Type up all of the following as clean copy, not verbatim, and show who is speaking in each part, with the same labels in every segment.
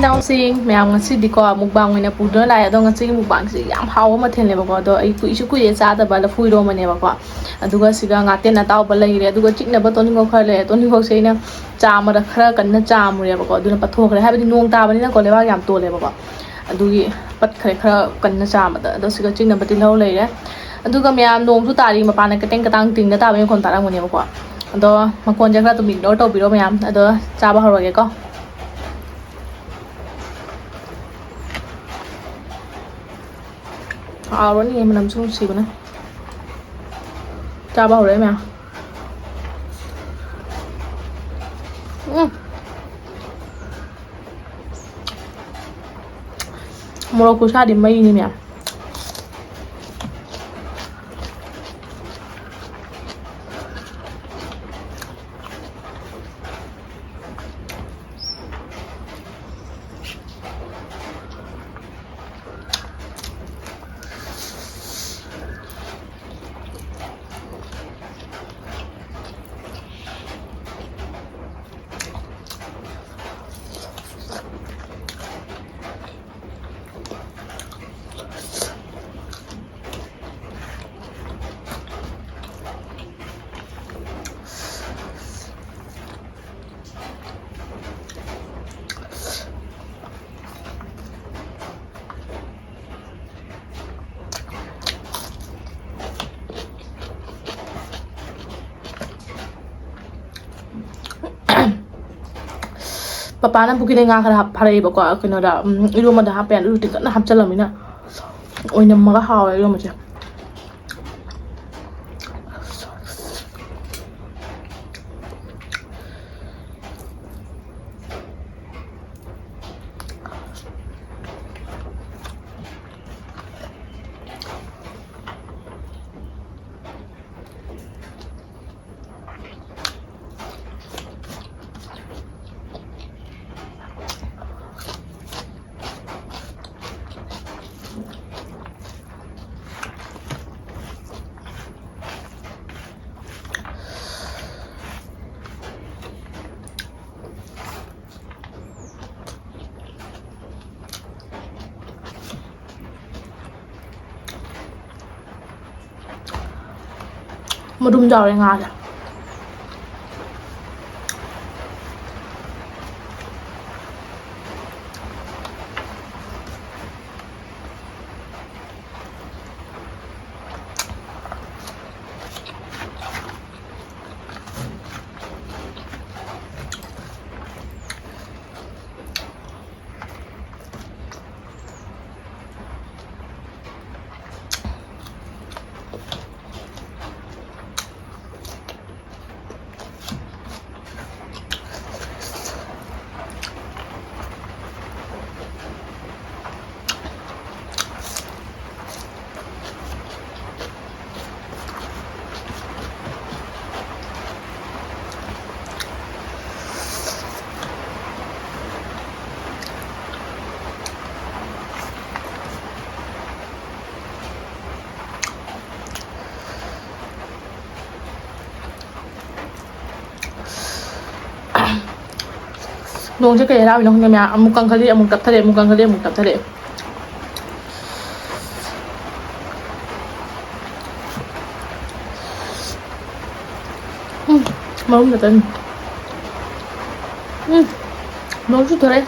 Speaker 1: Now seeing me ang si di ko mukbang na po doon ay adong si mukbang si am hawa mathin le ba do ai ku isu ku ye sa da ba la fui ro ma ne ba ko aduga siga nga ten na taw ba lai re aduga chik na ba ton ngo khar le ton ho sei na cha ma da khara kan na cha mu re ba ko aduna patho khare ha ba di nong ta ba ni na ko le ba yam to le ba ko adugi pat khare khara kan na cha ma da do siga chik na ba ti lo le re aduga me am nong su ta ri ma pa na ka teng ka tang ting na ta ba yon kon ta ra mo ne ba ko ado ma kon ja khara tu mi do to bi ro me am ado cha ba ho ro ge ko rồi nè mình làm xuống xìu nữa cho bao đấy mẹ một cú sa điểm mây như mẹ Papa na bukin nga ka pare ba ko kino da ilo ma da hapen ilo tik na hap chalam ina oi na ma ha ilo ma cha Madum jaw nga ja nong che kaya rawi nong mya amukang khali amuk tap thare amukang khali amuk tap thare marum da tan nong chu thare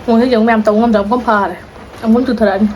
Speaker 1: Muốn thấy giống mèo tổng ngâm giống con phà này ông muốn từ thời anh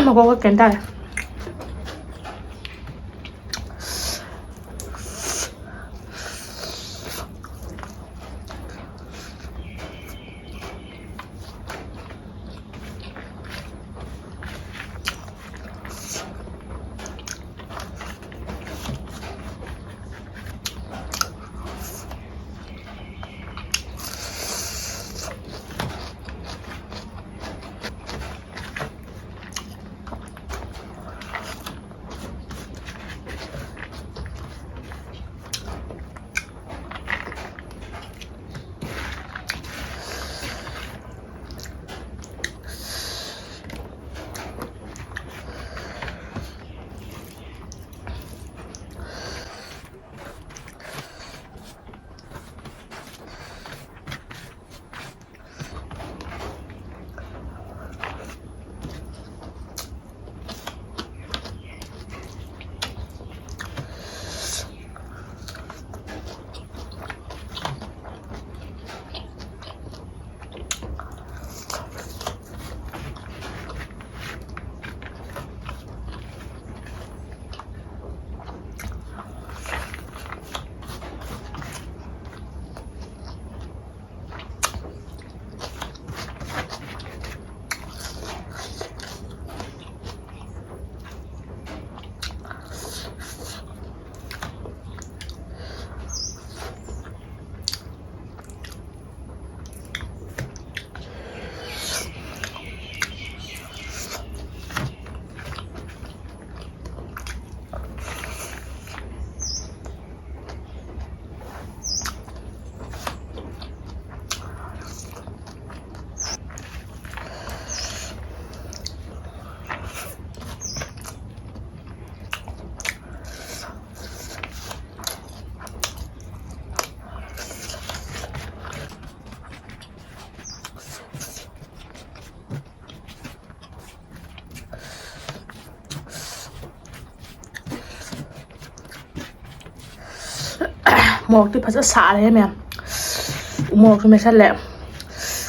Speaker 1: 먹어 괜찮아. một thì phải rất xả đấy em em một thì mày sát lẹ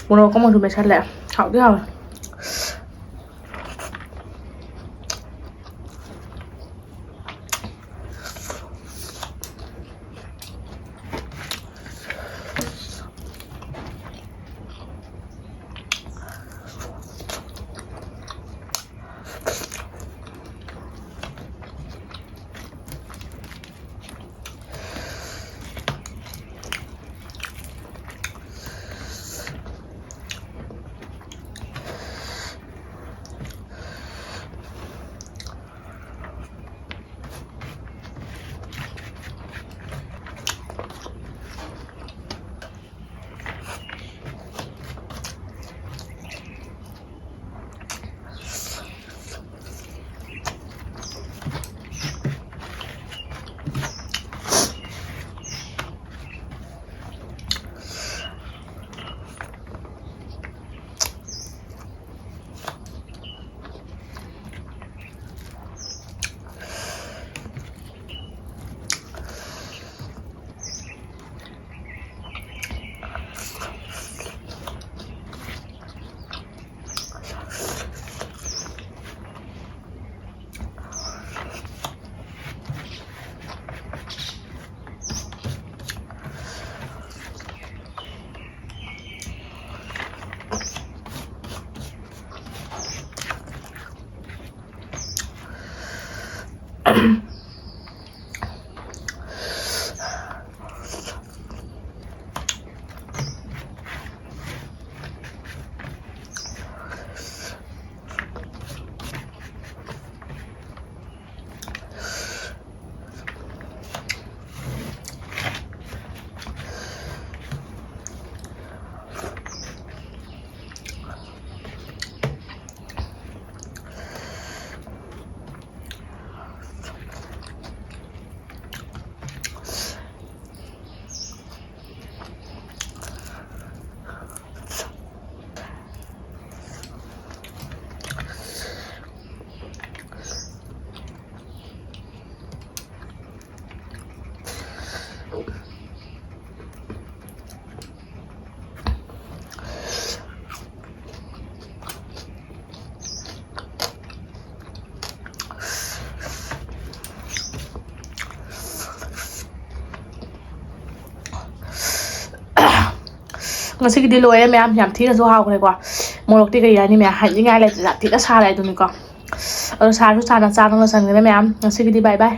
Speaker 1: một nó có một thì mày sát lẹ học tiếp nào ꯉꯁꯤꯒꯤꯗꯤ ꯂꯣꯏꯔꯦ ꯃꯌꯥꯝ ꯌꯥꯝ ꯊꯤꯅꯁꯨ ꯍꯥꯎꯈ꯭ꯔꯦꯀꯣ ꯃꯣꯔꯣꯛꯇꯤ ꯀꯩ ꯍꯥꯏꯅꯤ ꯃꯌꯥꯝ ꯍꯥꯏꯅꯤꯡꯉꯥꯏ ꯂꯩꯇꯦ ꯊꯤꯅ ꯁꯥꯔꯦ ꯑꯗꯨꯅꯤꯀꯣ ꯑꯗꯣ ꯁꯥꯔꯁꯨ ꯆꯥꯅ ꯂꯣꯏꯁꯟꯈ꯭ꯔꯦ ꯃꯌꯥꯝ ꯉꯁꯤꯒꯤꯗꯤ ꯕꯥꯏ ꯕꯥꯏ